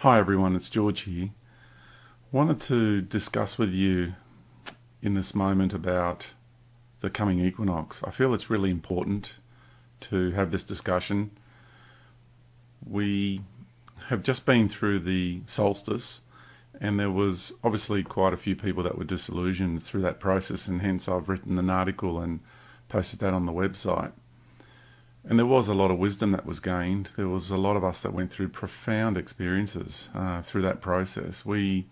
Hi everyone, it's George here. Wanted to discuss with you in this moment about the coming equinox. I feel it's really important to have this discussion. We have just been through the solstice, and there was obviously quite a few people that were disillusioned through that process, and hence I've written an article and posted that on the website. And there was a lot of wisdom that was gained. There was a lot of us that went through profound experiences through that process. We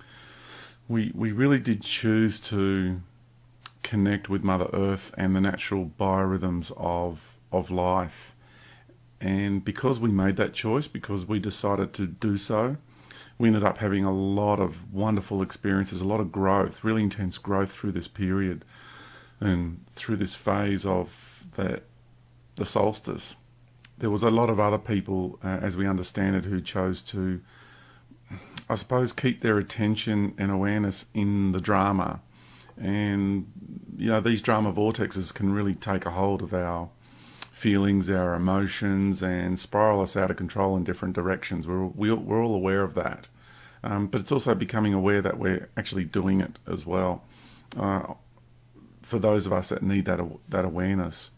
really did choose to connect with Mother Earth and the natural biorhythms of life. And because we made that choice, because we decided to do so, we ended up having a lot of wonderful experiences, a lot of growth, really intense growth through this period and through this phase of the solstice. There was a lot of other people, as we understand it, who chose to, I suppose, keep their attention and awareness in the drama. And, you know, these drama vortexes can really take a hold of our feelings, our emotions, and spiral us out of control in different directions. We're all aware of that. But it's also becoming aware that we're actually doing it as well, for those of us that need that awareness.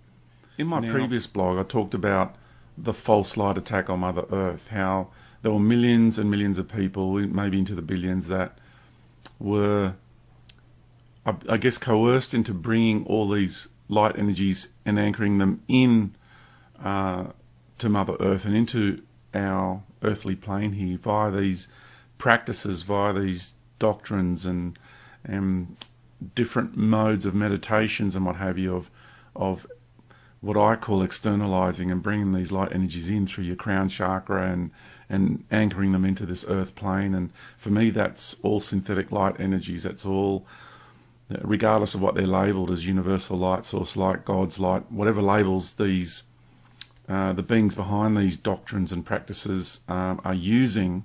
In my previous blog, I talked about the false light attack on Mother Earth, how there were millions and millions of people, maybe into the billions, that were, I guess, coerced into bringing all these light energies and anchoring them in to Mother Earth and into our earthly plane here via these practices, via these doctrines and different modes of meditations and what have you, of what I call externalizing and bringing these light energies in through your crown chakra and anchoring them into this earth plane. And for me, that's all synthetic light energies. That's all, regardless of what they're labeled as universal light, source light, God's light, whatever labels these, the beings behind these doctrines and practices are using.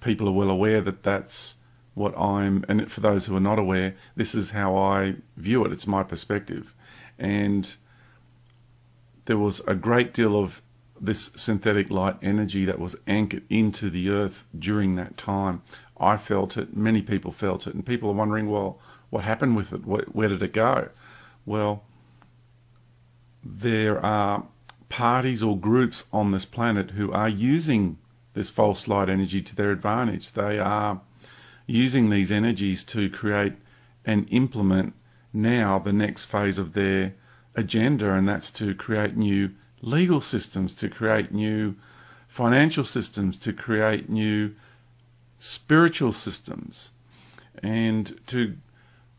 People are well aware that that's what and for those who are not aware, this is how I view it. It's my perspective. And there was a great deal of this synthetic light energy that was anchored into the earth during that time. I felt it, many people felt it, and people are wondering, well, what happened with it? Where did it go? Well, there are parties or groups on this planet who are using this false light energy to their advantage. They are using these energies to create and implement now the next phase of their agenda, and that's to create new legal systems, to create new financial systems, to create new spiritual systems, and to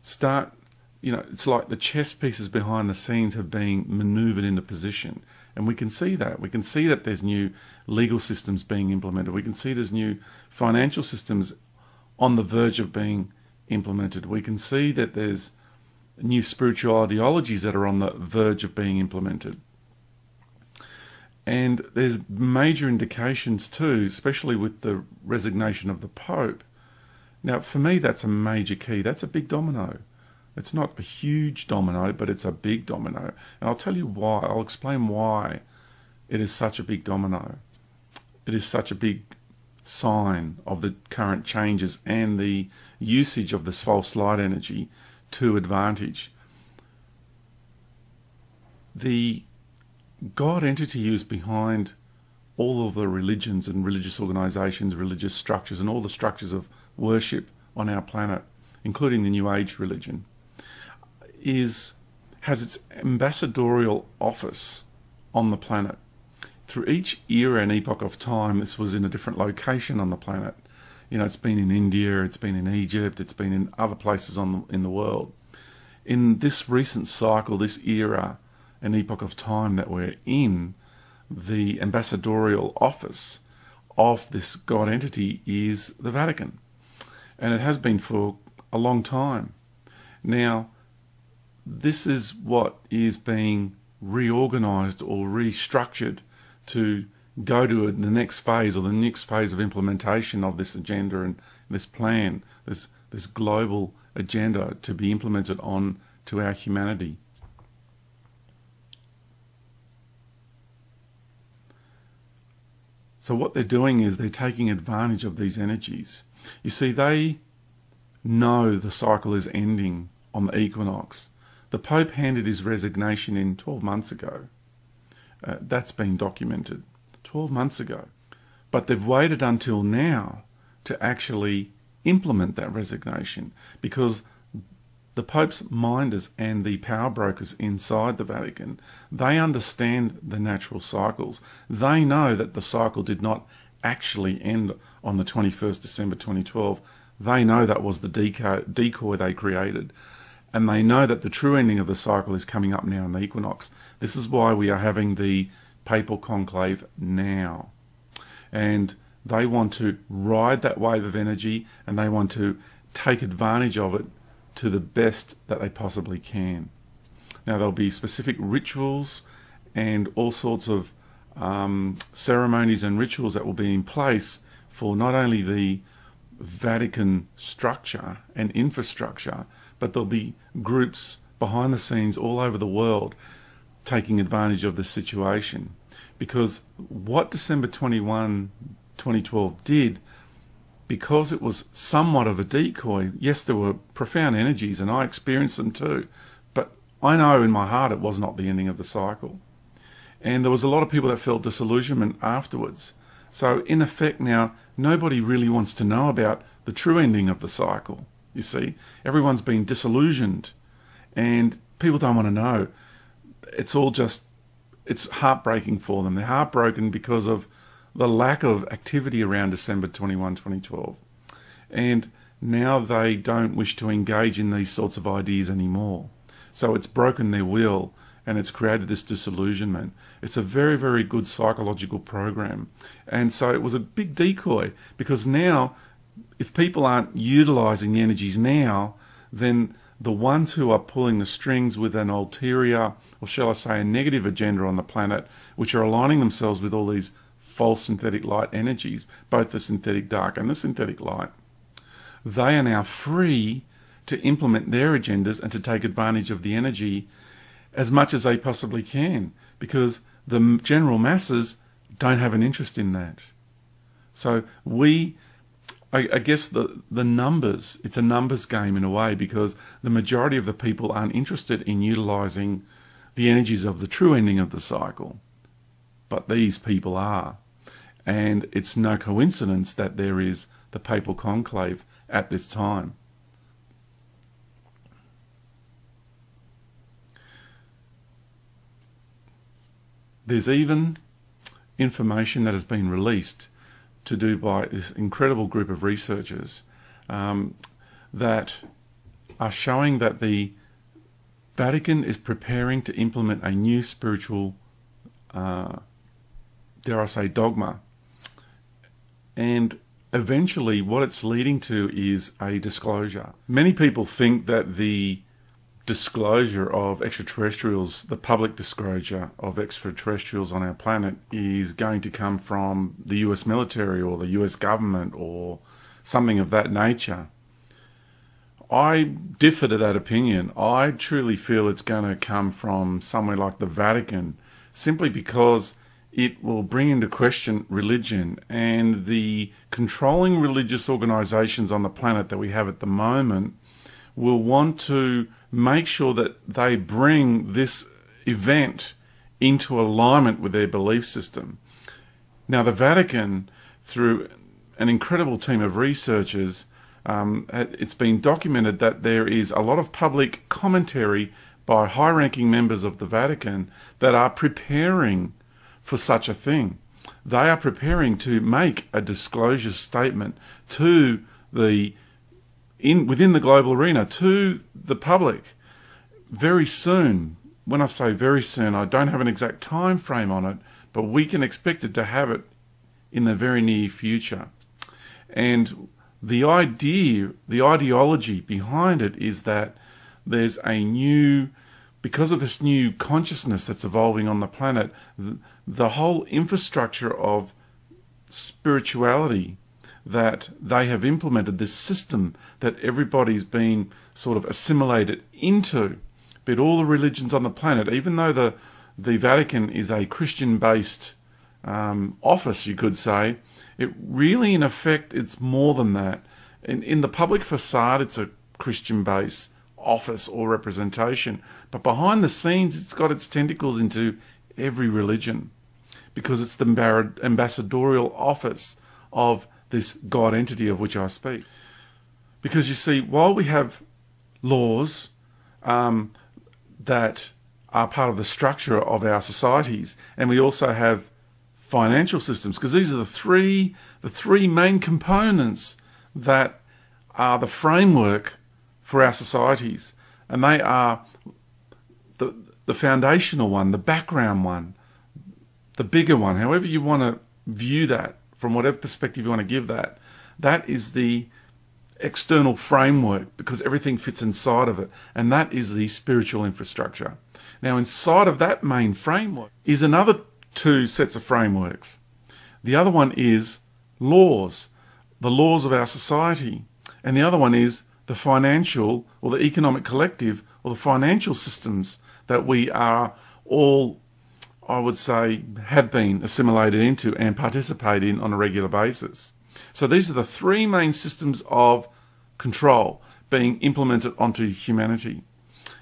start, you know, it's like the chess pieces behind the scenes have been maneuvered into position. And we can see that. We can see that there's new legal systems being implemented. We can see there's new financial systems on the verge of being implemented. We can see that there's new spiritual ideologies that are on the verge of being implemented. And there's major indications too, especially with the resignation of the Pope. Now, for me, that's a major key. That's a big domino. It's not a huge domino, but it's a big domino. And I'll tell you why. I'll explain why it is such a big domino. It is such a big sign of the current changes and the usage of this false light energy to advantage. The God entity is behind all of the religions and religious organizations, religious structures, and all the structures of worship on our planet, including the New Age religion, has its ambassadorial office on the planet. Through each era and epoch of time, this was in a different location on the planet. You know, it's been in India, it's been in Egypt, it's been in other places in the world. In this recent cycle, this era and epoch of time that we're in, the ambassadorial office of this God entity is the Vatican. And it has been for a long time. Now, this is what is being reorganized or restructured to go to the next phase, or the next phase of implementation of this agenda and this plan, this global agenda to be implemented on to our humanity. So what they're doing is they're taking advantage of these energies. You see, they know the cycle is ending on the equinox. The Pope handed his resignation in 12 months ago. That's been documented 12 months ago. But they've waited until now to actually implement that resignation, because the Pope's minders and the power brokers inside the Vatican, they understand the natural cycles. They know that the cycle did not actually end on the 21st December 2012. They know that was the decoy they created. And they know that the true ending of the cycle is coming up now in the equinox. This is why we are having the papal conclave now. And they want to ride that wave of energy, and they want to take advantage of it to the best that they possibly can. Now, there'll be specific rituals and all sorts of ceremonies and rituals that will be in place for not only the Vatican structure and infrastructure, but there'll be groups behind the scenes all over the world taking advantage of the situation. Because what December 21, 2012 did, because it was somewhat of a decoy, yes, there were profound energies, and I experienced them too, but I know in my heart it was not the ending of the cycle. And there was a lot of people that felt disillusionment afterwards. So in effect now, nobody really wants to know about the true ending of the cycle. You see, everyone's been disillusioned, and people don't want to know. It's all just, it's heartbreaking for them. They're heartbroken because of the lack of activity around December 21, 2012. And now they don't wish to engage in these sorts of ideas anymore. So it's broken their will, and it's created this disillusionment. It's a very, very good psychological program. And so it was a big decoy, because now, if people aren't utilizing the energies now, then the ones who are pulling the strings with an ulterior, or shall I say a negative agenda on the planet, which are aligning themselves with all these false synthetic light energies, both the synthetic dark and the synthetic light, they are now free to implement their agendas and to take advantage of the energy as much as they possibly can, because the general masses don't have an interest in that. So I guess the numbers, it's a numbers game in a way, because the majority of the people aren't interested in utilizing the energies of the true ending of the cycle. But these people are. And it's no coincidence that there is the papal conclave at this time. There's even information that has been released to do by this incredible group of researchers that are showing that the Vatican is preparing to implement a new spiritual, dare I say, dogma. And eventually what it's leading to is a disclosure. Many people think that the disclosure of extraterrestrials, the public disclosure of extraterrestrials on our planet, is going to come from the US military or the US government or something of that nature. I differ to that opinion. I truly feel it's going to come from somewhere like the Vatican, simply because it will bring into question religion, and the controlling religious organizations on the planet that we have at the moment will want to make sure that they bring this event into alignment with their belief system. Now, the Vatican, through an incredible team of researchers, it's been documented that there is a lot of public commentary by high-ranking members of the Vatican that are preparing for such a thing. They are preparing to make a disclosure statement to the within the global arena, to the public, very soon. When I say very soon, I don't have an exact time frame on it, but we can expect it to have it in the very near future. And the idea, the ideology behind it is that there's a new, because of this new consciousness that's evolving on the planet, the whole infrastructure of spirituality that they have implemented, this system that everybody's been sort of assimilated into, but all the religions on the planet, even though the Vatican is a Christian-based office, you could say, it really, in effect, it's more than that. In the public facade, it's a Christian-based office or representation, but behind the scenes, it's got its tentacles into every religion, because it's the ambassadorial office of this God entity of which I speak. Because you see, while we have laws that are part of the structure of our societies, and we also have financial systems, because these are the three main components that are the framework for our societies, and they are the foundational one, the background one, the bigger one, however you want to view that, from whatever perspective you want to give that. That is the external framework, because everything fits inside of it, and that is the spiritual infrastructure. Now, inside of that main framework is another two sets of frameworks. The other one is laws, the laws of our society, and the other one is the financial or the economic collective or the financial systems that we are all, I would say, have been assimilated into and participate in on a regular basis. So these are the three main systems of control being implemented onto humanity.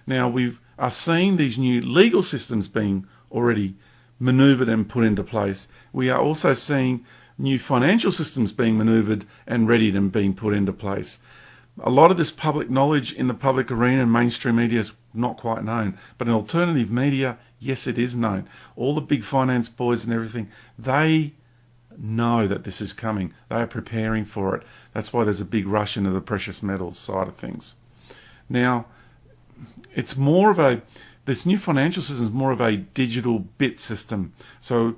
Now we are seeing these new legal systems being already manoeuvred and put into place. We are also seeing new financial systems being manoeuvred and readied and being put into place. A lot of this public knowledge in the public arena and mainstream media is not quite known, but in alternative media, yes, it is known. All the big finance boys and everything, they know that this is coming. They are preparing for it. That's why there's a big rush into the precious metals side of things. Now, it's more of this new financial system is more of a digital bit system. So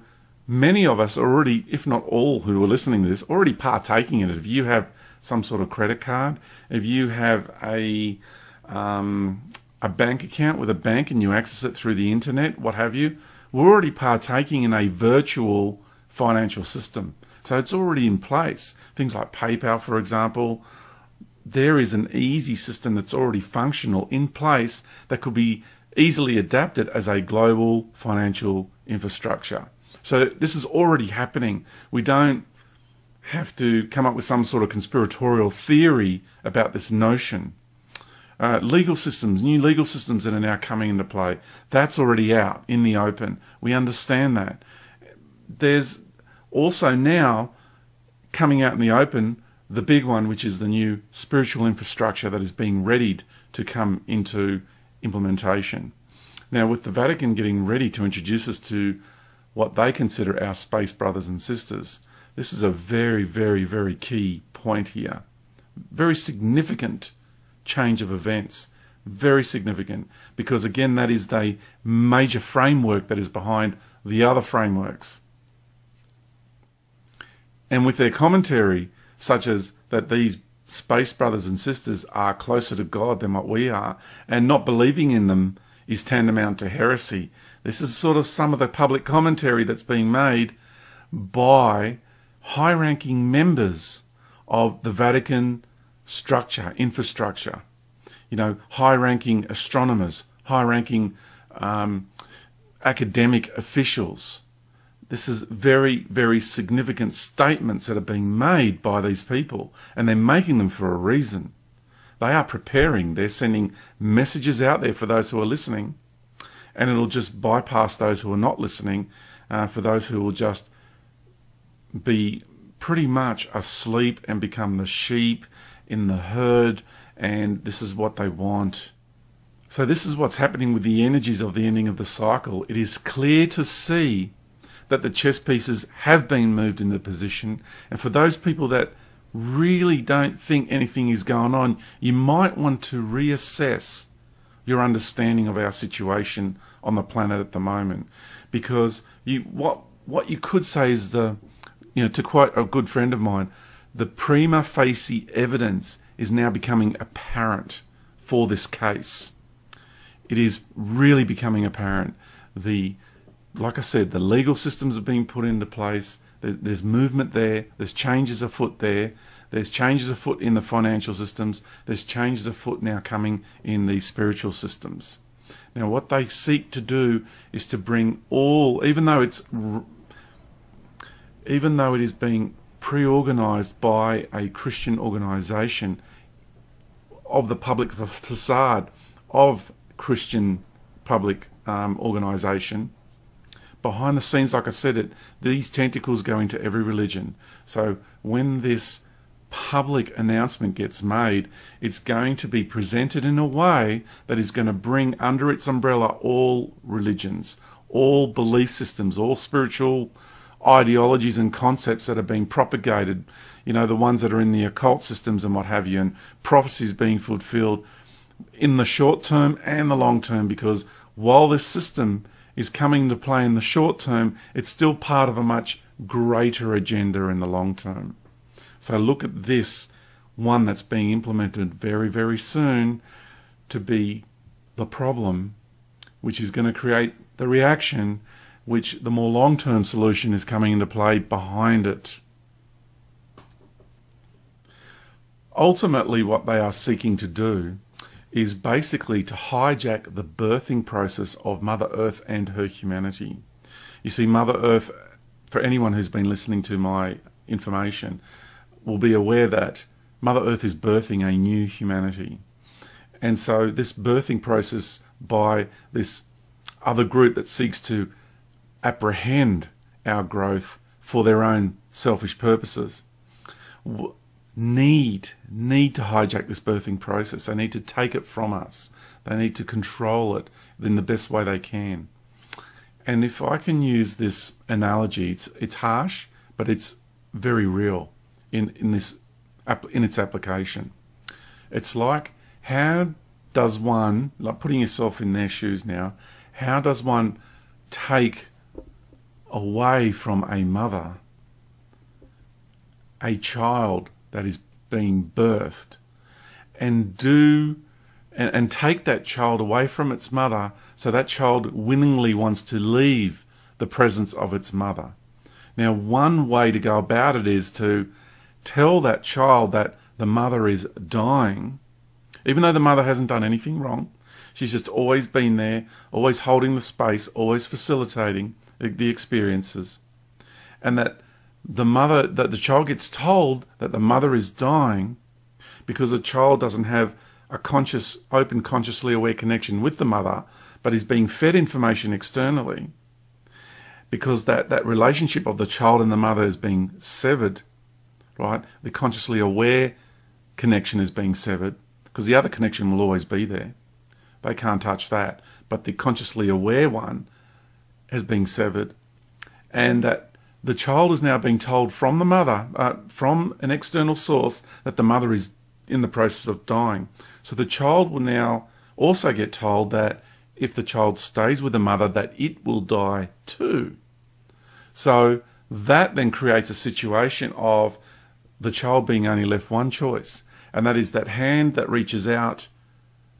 many of us are already, if not all who are listening to this, already partaking in it. If you have some sort of credit card, if you have a bank account with a bank and you access it through the internet, what have you, we're already partaking in a virtual financial system. So it's already in place. Things like PayPal, for example, there is an easy system that's already functional in place that could be easily adapted as a global financial infrastructure. So this is already happening. We don't have to come up with some sort of conspiratorial theory about this notion. Legal systems, new legal systems that are now coming into play, that's already out in the open. We understand that. There's also now coming out in the open the big one, which is the new spiritual infrastructure that is being readied to come into implementation. Now, with the Vatican getting ready to introduce us to what they consider our space brothers and sisters, this is a very, very, very key point here. Very significant change of events. Very significant, because again, that is the major framework that is behind the other frameworks. And with their commentary, such as that these space brothers and sisters are closer to God than what we are, and not believing in them is tantamount to heresy. This is sort of some of the public commentary that's being made by high-ranking members of the Vatican structure, infrastructure. You know, high-ranking astronomers, high-ranking academic officials. This is very, very significant statements that are being made by these people, and they're making them for a reason. They are preparing. They're sending messages out there for those who are listening, and it'll just bypass those who are not listening, for those who will just be pretty much asleep and become the sheep in the herd, and this is what they want. So this is what's happening with the energies of the ending of the cycle. It is clear to see that the chess pieces have been moved into position, and for those people that really don't think anything is going on, you might want to reassess your understanding of our situation on the planet at the moment, because what you could say is to quote a good friend of mine, the prima facie evidence is now becoming apparent for this case. It is really becoming apparent. Like I said, the legal systems are being put into place. There's movement there. There's changes afoot there. There's changes afoot in the financial systems. There's changes afoot now coming in the spiritual systems. Now, what they seek to do is to bring all, even though it's even though it is being pre-organised by a Christian organisation of the public facade of Christian public organisation, behind the scenes, like I said, these tentacles go into every religion. So when this public announcement gets made, it's going to be presented in a way that is going to bring under its umbrella all religions, all belief systems, all spiritual ideologies and concepts that are being propagated, you know, the ones that are in the occult systems and what have you, and prophecies being fulfilled in the short term and the long term, because while this system is coming into play in the short term, it's still part of a much greater agenda in the long term. So look at this one that's being implemented very, very soon to be the problem, which is going to create the reaction, which the more long-term solution is coming into play behind it. Ultimately, what they are seeking to do is basically to hijack the birthing process of Mother Earth and her humanity. You see, Mother Earth, for anyone who's been listening to my information, will be aware that Mother Earth is birthing a new humanity. And so this birthing process by this other group that seeks to apprehend our growth for their own selfish purposes need to hijack this birthing process. They need to take it from us. They need to control it in the best way they can. And if I can use this analogy, it's harsh, but it's very real in its application. It's like, how does one, like putting yourself in their shoes now, how does one take away from a mother a child that is being birthed and take that child away from its mother, so that child willingly wants to leave the presence of its mother? Now, one way to go about it is to tell that child that the mother is dying, even though the mother hasn't done anything wrong. She's just always been there, always holding the space, always facilitating the experiences. And that the child gets told that the mother is dying because the child doesn't have a conscious, open, consciously aware connection with the mother, but is being fed information externally, because that relationship of the child and the mother is being severed, right? The consciously aware connection is being severed, because the other connection will always be there. They can't touch that. But the consciously aware one has been severed. And that the child is now being told from the mother, from an external source, that the mother is in the process of dying. So the child will now also get told that if the child stays with the mother, that it will die too. So that then creates a situation of the child being only left one choice, and that is that hand that reaches out,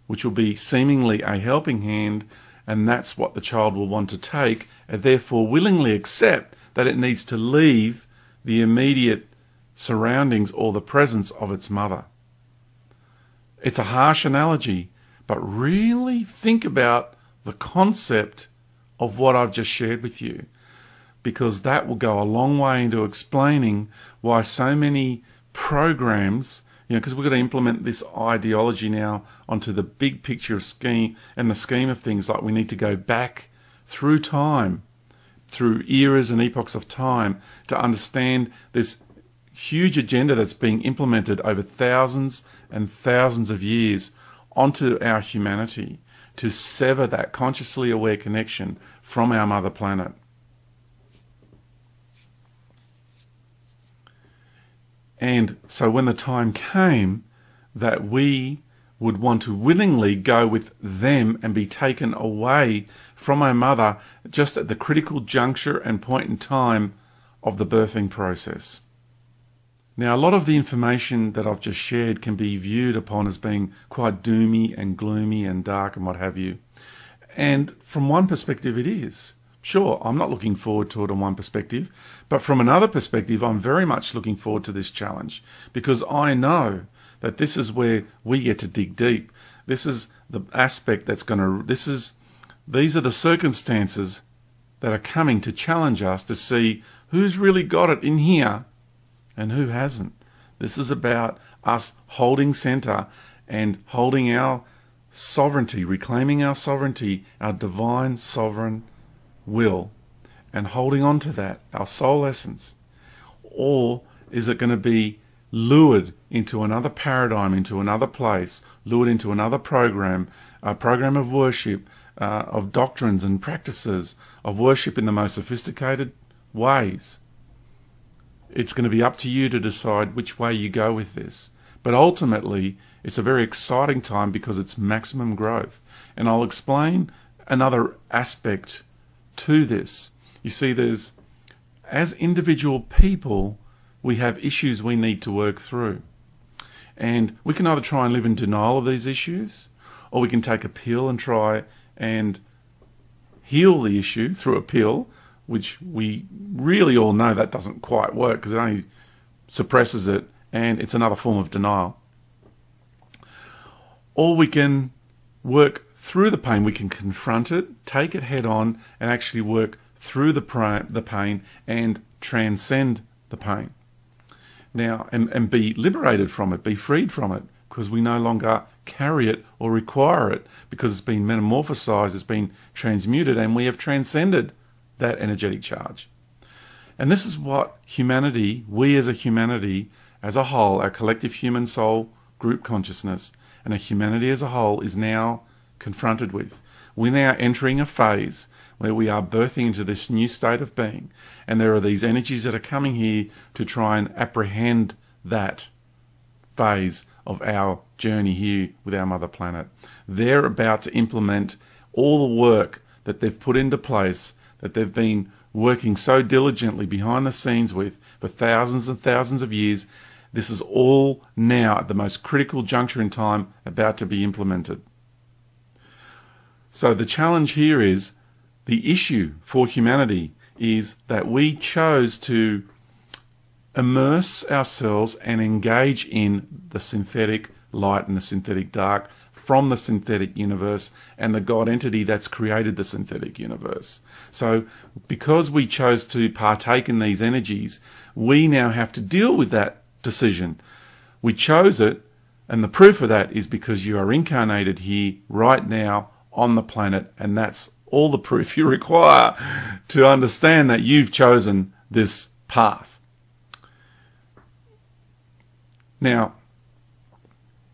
which will be seemingly a helping hand, and that's what the child will want to take, and therefore willingly accept that it needs to leave the immediate surroundings or the presence of its mother. It's a harsh analogy, but really think about the concept of what I've just shared with you, because that will go a long way into explaining why so many programs, because we've got to implement this ideology now onto the big picture of scheme and the scheme of things. Like, we need to go back through time, through eras and epochs of time, to understand this huge agenda that's being implemented over thousands and thousands of years onto our humanity, to sever that consciously aware connection from our mother planet. And so when the time came that we would want to willingly go with them and be taken away from our mother just at the critical juncture and point in time of the birthing process. Now, a lot of the information that I've just shared can be viewed upon as being quite doomy and gloomy and dark and what have you. And from one perspective it is. Sure, I'm not looking forward to it on one perspective, but from another perspective, I'm very much looking forward to this challenge, because I know that this is where we get to dig deep. This is the aspect that's going to, these are the circumstances that are coming to challenge us to see who's really got it in here and who hasn't. This is about us holding center and holding our sovereignty, reclaiming our sovereignty, our divine sovereign will, and holding on to that, our soul essence. Or is it going to be lured into another paradigm, into another place, lured into another program, a program of worship, of doctrines and practices, of worship in the most sophisticated ways? It's going to be up to you to decide which way you go with this. But ultimately, it's a very exciting time because it's maximum growth. And I'll explain another aspect to this. You see, as individual people, we have issues we need to work through. And we can either try and live in denial of these issues, or we can take a pill and try and heal the issue through a pill, which we really all know that doesn't quite work because it only suppresses it, and it's another form of denial. Or we can work through the pain. We can confront it, take it head on, and actually work through the pain and transcend the pain. Now, and be liberated from it, be freed from it, because we no longer carry it or require it, because it's been metamorphosized, it's been transmuted, and we have transcended that energetic charge. And this is what humanity, we as a humanity, as a whole, our collective human soul group consciousness, and a humanity as a whole is now confronted with. We're now entering a phase where we are birthing into this new state of being, and there are these energies that are coming here to try and apprehend that phase of our journey here with our mother planet. They're about to implement all the work that they've put into place, that they've been working so diligently behind the scenes with for thousands and thousands of years. This is all now at the most critical juncture in time about to be implemented. So the challenge here is, the issue for humanity is that we chose to immerse ourselves and engage in the synthetic light and the synthetic dark from the synthetic universe and the God entity that's created the synthetic universe. So because we chose to partake in these energies, we now have to deal with that decision. We chose it, and the proof of that is because you are incarnated here right now on the planet, and that's all the proof you require to understand that you've chosen this path. Now,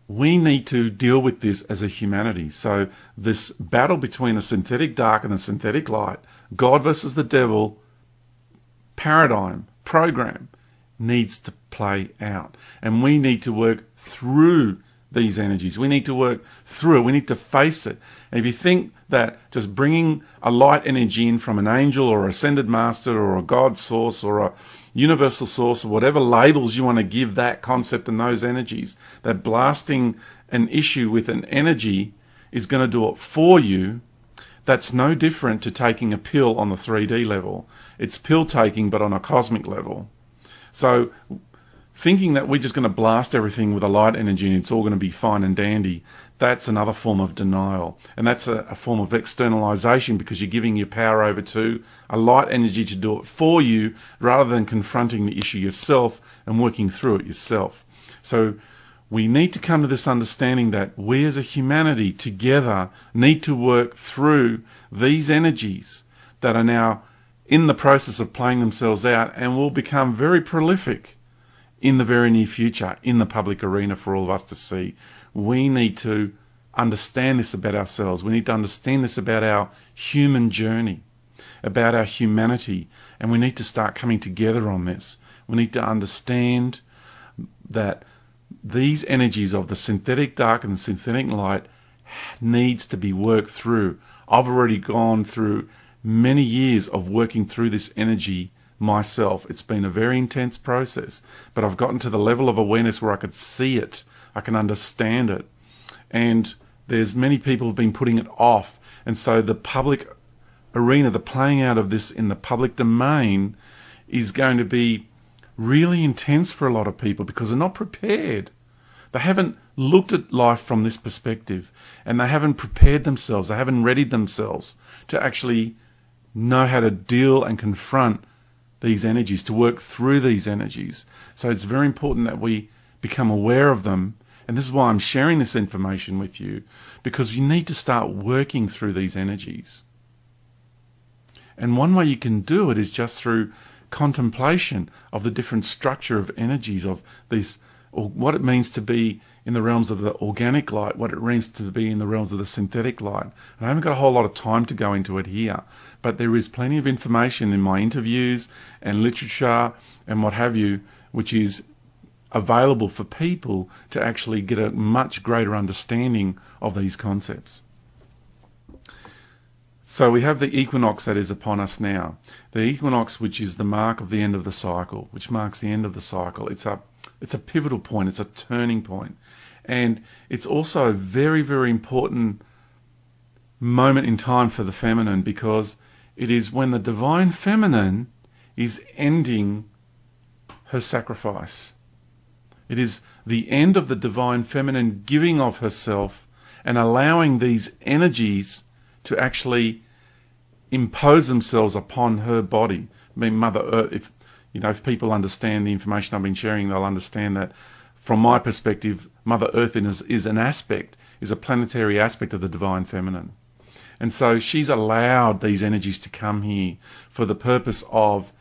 we need to deal with this as a humanity. So this battle between the synthetic dark and the synthetic light, God versus the devil paradigm, program, needs to play out. And we need to work through these energies. We need to work through it. We need to face it. And if you think that just bringing a light energy in from an angel or ascended master or a God source or a universal source or whatever labels you want to give that concept and those energies, that blasting an issue with an energy is going to do it for you, that's no different to taking a pill on the 3D level. It's pill taking but on a cosmic level. So thinking that we're just going to blast everything with a light energy and it's all going to be fine and dandy, that's another form of denial. And that's a form of externalization, because you're giving your power over to a light energy to do it for you rather than confronting the issue yourself and working through it yourself. So we need to come to this understanding that we as a humanity together need to work through these energies that are now in the process of playing themselves out and will become very prolific in the very near future in the public arena for all of us to see. We need to understand this about ourselves. We need to understand this about our human journey, about our humanity, and we need to start coming together on this. We need to understand that these energies of the synthetic dark and the synthetic light needs to be worked through. I've already gone through many years of working through this energy myself. It's been a very intense process, but I've gotten to the level of awareness where I could see it, I can understand it, and there's many people who've been putting it off, and so the public arena, the playing out of this in the public domain is going to be really intense for a lot of people because they're not prepared. They haven't looked at life from this perspective, and they haven't prepared themselves, they haven't readied themselves to actually know how to deal and confront these energies, to work through these energies. So it's very important that we become aware of them. And this is why I'm sharing this information with you, because you need to start working through these energies. And one way you can do it is just through contemplation of the different structure of energies of these, or what it means to be in the realms of the organic light, what it means to be in the realms of the synthetic light. And I haven't got a whole lot of time to go into it here, but there is plenty of information in my interviews and literature and what have you, which is available for people to actually get a much greater understanding of these concepts. So we have the equinox that is upon us now. The equinox, which is the mark of the end of the cycle, which marks the end of the cycle. It's a pivotal point. It's a turning point. And it's also a very, very important moment in time for the feminine, because it is when the divine feminine is ending her sacrifice. It is the end of the divine feminine giving of herself and allowing these energies to actually impose themselves upon her body. I mean, Mother Earth, if people understand the information I've been sharing, they'll understand that from my perspective, Mother Earth is a planetary aspect of the divine feminine. And so she's allowed these energies to come here for the purpose of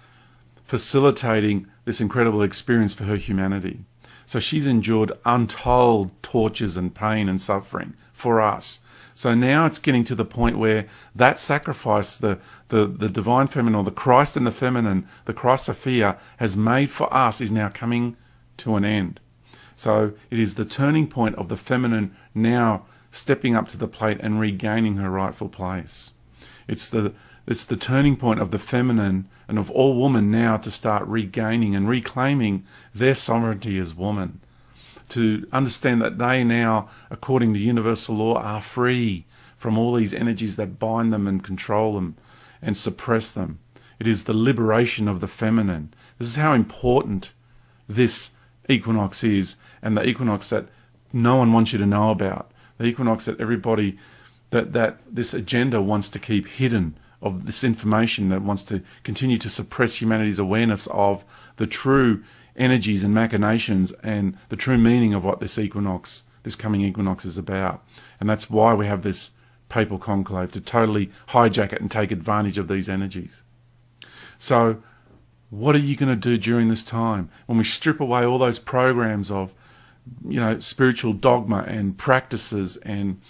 facilitating this incredible experience for her humanity. So she's endured untold tortures and pain and suffering for us. So now it's getting to the point where that sacrifice, the divine feminine, or the Christ and the feminine, the Christ Sophia has made for us, is now coming to an end. So it is the turning point of the feminine now stepping up to the plate and regaining her rightful place. It's the turning point of the feminine and of all women now to start regaining and reclaiming their sovereignty as woman. To understand that they now, according to universal law, are free from all these energies that bind them and control them and suppress them. It is the liberation of the feminine. This is how important this equinox is, and the equinox that no one wants you to know about. The equinox that everybody, that this agenda wants to keep hidden, of this information that wants to continue to suppress humanity's awareness of the true energies and machinations and the true meaning of what this equinox, this coming equinox, is about. And that's why we have this papal conclave, to totally hijack it and take advantage of these energies. So what are you going to do during this time when we strip away all those programs of, spiritual dogma and practices and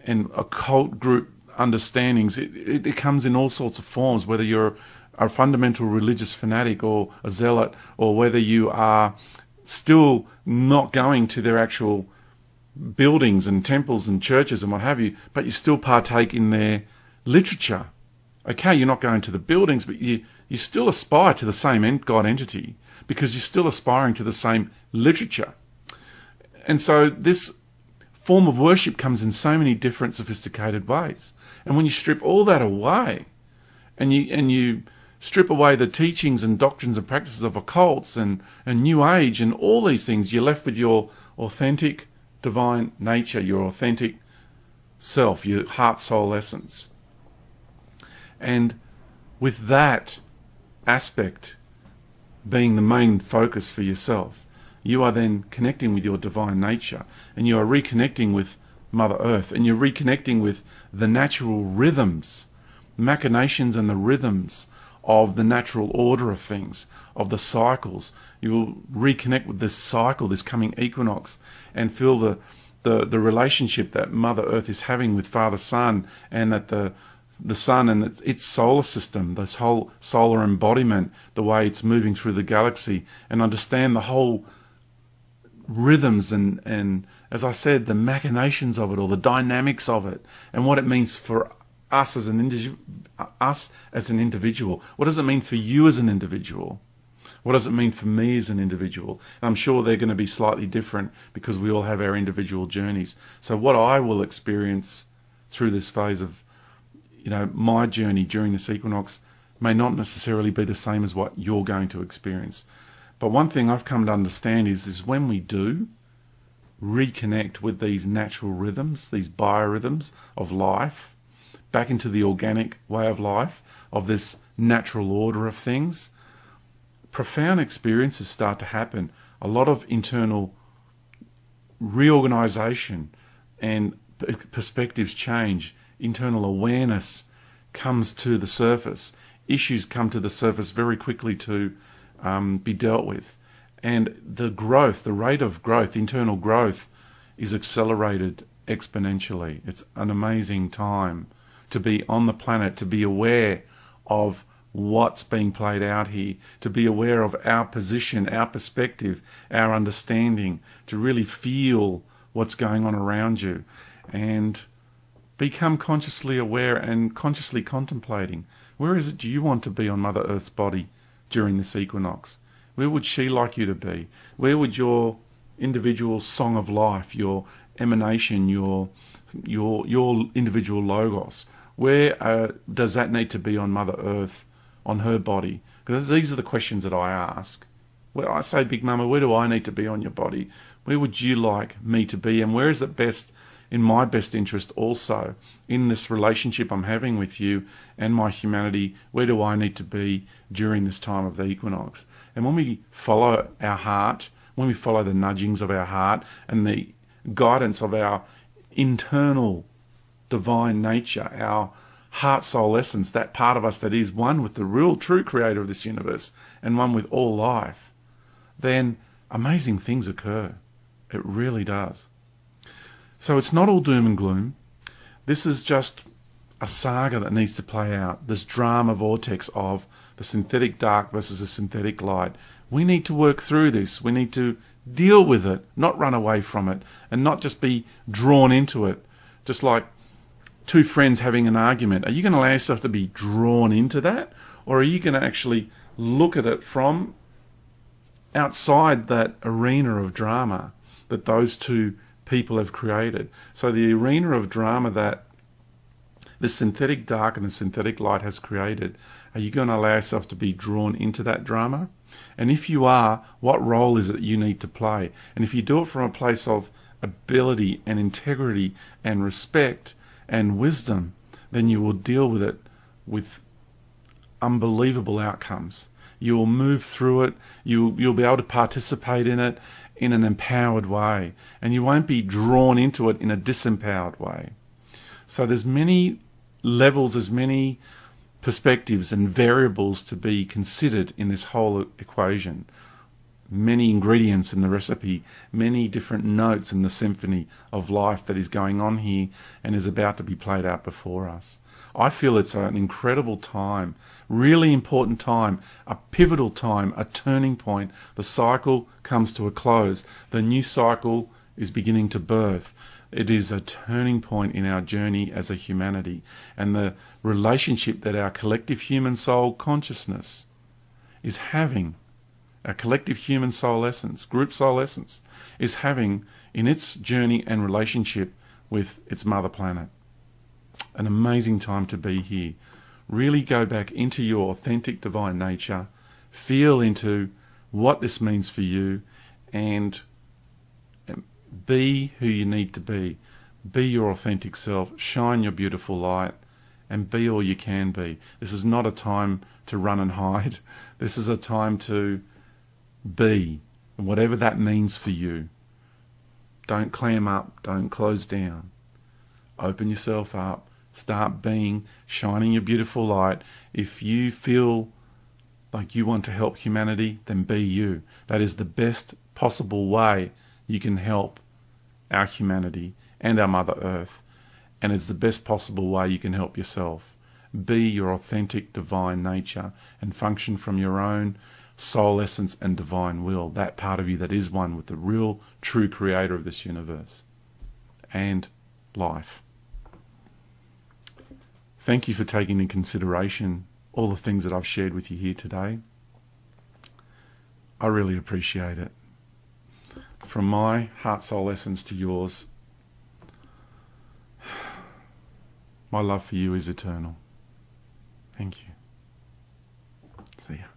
occult group understandings? It comes in all sorts of forms, whether you're a fundamental religious fanatic or a zealot, or whether you are still not going to their actual buildings and temples and churches and what have you, but you still partake in their literature. Okay, you're not going to the buildings, but you still aspire to the same God entity, because you're still aspiring to the same literature. And so this form of worship comes in so many different sophisticated ways. And when you strip all that away, and you strip away the teachings and doctrines and practices of occults and New Age and all these things, you're left with your authentic divine nature, your authentic self, your heart, soul essence. And with that aspect being the main focus for yourself, you are then connecting with your divine nature, and you are reconnecting with Mother Earth, and you're reconnecting with the natural rhythms, machinations and the rhythms of the natural order of things, of the cycles. You will reconnect with this cycle, this coming equinox, and feel the relationship that Mother Earth is having with Father Sun, and that the sun and its solar system, this whole solar embodiment, the way it's moving through the galaxy, and understand the whole rhythms and as I said, the machinations of it, or the dynamics of it, and what it means for us as an individual. What does it mean for you as an individual? What does it mean for me as an individual? And I'm sure they're going to be slightly different, because we all have our individual journeys. So what I will experience through this phase of my journey during this equinox may not necessarily be the same as what you're going to experience. But one thing I've come to understand is when we do reconnect with these natural rhythms, these biorhythms of life, back into the organic way of life, of this natural order of things, profound experiences start to happen. A lot of internal reorganization and perspectives change. Internal awareness comes to the surface. Issues come to the surface very quickly to be dealt with. And the growth, the rate of growth, internal growth, is accelerated exponentially. It's an amazing time to be on the planet, to be aware of what's being played out here, to be aware of our position, our perspective, our understanding, to really feel what's going on around you and become consciously aware and consciously contemplating. Where is it you want to be on Mother Earth's body during this equinox? Where would she like you to be? Where would your individual song of life, your emanation, your individual logos, where does that need to be on Mother Earth, on her body? Because these are the questions that I ask. Well, I say, Big Mama, where do I need to be on your body? Where would you like me to be? And where is it best, in my best interest also, in this relationship I'm having with you and my humanity, where do I need to be during this time of the equinox? And when we follow our heart, when we follow the nudgings of our heart and the guidance of our internal divine nature, our heart soul essence, that part of us that is one with the real true creator of this universe and one with all life, then amazing things occur. It really does. So it's not all doom and gloom. This is just a saga that needs to play out, this drama vortex of the synthetic dark versus the synthetic light. We need to work through this. We need to deal with it, not run away from it, and not just be drawn into it. Just like two friends having an argument. Are you going to allow yourself to be drawn into that? Or are you going to actually look at it from outside that arena of drama that those two people have created? So the arena of drama that the synthetic dark and the synthetic light has created, are you going to allow yourself to be drawn into that drama? And if you are, what role is it you need to play? And if you do it from a place of ability and integrity and respect and wisdom, then you will deal with it with unbelievable outcomes. You will move through it. You'll be able to participate in it in an empowered way, and you won't be drawn into it in a disempowered way. So there's many levels, there's many perspectives and variables to be considered in this whole equation. Many ingredients in the recipe, many different notes in the symphony of life that is going on here and is about to be played out before us. I feel it's an incredible time, really important time, a pivotal time, a turning point. The cycle comes to a close. The new cycle is beginning to birth. It is a turning point in our journey as a humanity, and the relationship that our collective human soul consciousness is having, our collective human soul essence, group soul essence, is having in its journey and relationship with its mother planet. An amazing time to be here. Really go back into your authentic divine nature, feel into what this means for you, and be who you need to be. Be your authentic self, shine your beautiful light, and be all you can be. This is not a time to run and hide. This is a time to be, whatever that means for you. Don't clam up, don't close down. Open yourself up, start being, shining your beautiful light. If you feel like you want to help humanity, then be you. That is the best possible way you can help our humanity and our Mother Earth. And it's the best possible way you can help yourself. Be your authentic divine nature and function from your own soul essence and divine will, that part of you that is one with the real true creator of this universe and life. Thank you for taking into consideration all the things that I've shared with you here today. I really appreciate it. From my heart soul essence to yours, my love for you is eternal. Thank you. See ya.